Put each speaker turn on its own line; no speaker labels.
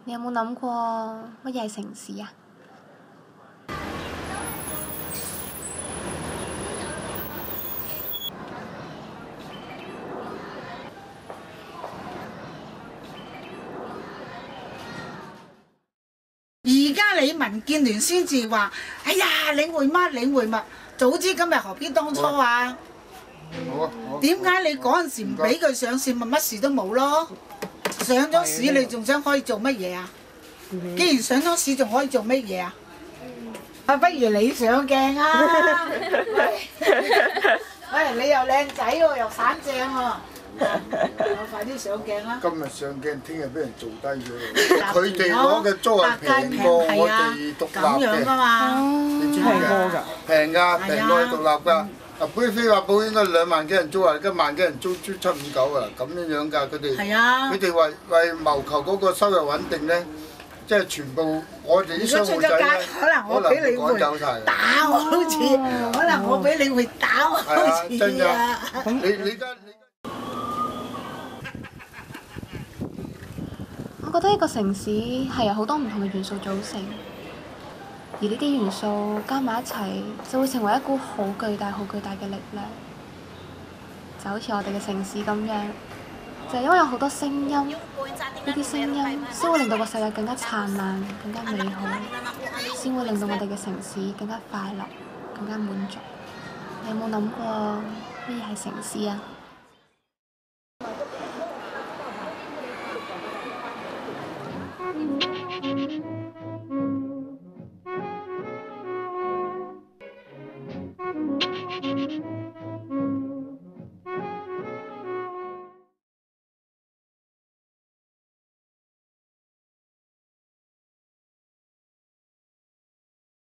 你有冇諗過乜嘢係城市啊？
而家你民建聯先至話，哎呀，領會乜領會乜，早知今日何必當初啊？點解你嗰陣時唔俾佢上市，咪乜事都冇咯？上咗市你仲想可以做乜嘢啊？既然上咗市，仲可以做乜嘢啊？啊，不如你上鏡啊！喂，你又靚仔喎，又散正喎。我快啲上鏡啦！
今日上鏡，聽日俾人做低咗。佢哋攞嘅租係平過我哋獨立嘅，你知唔知㗎？平㗎，平過獨立㗎。啊，杯飛話寶應該2萬幾人租啊，而家1萬幾人租759啊，咁樣樣㗎。佢哋為謀求嗰個收入穩定咧，即係全部我哋啲商戶仔咧，
可能我俾你會打我好似，可能我俾你會打我好似啊！
你而家。
我覺得一個城市係由好多唔同嘅元素組成，而呢啲元素加埋一齊，就會成為一股好巨大、好巨大嘅力量。就好似我哋嘅城市咁樣，就係因為有好多聲音，呢啲聲音先會令到個世界更加燦爛、更加美好，先會令到我哋嘅城市更加快樂、更加滿足。你有冇諗過乜嘢係城市啊？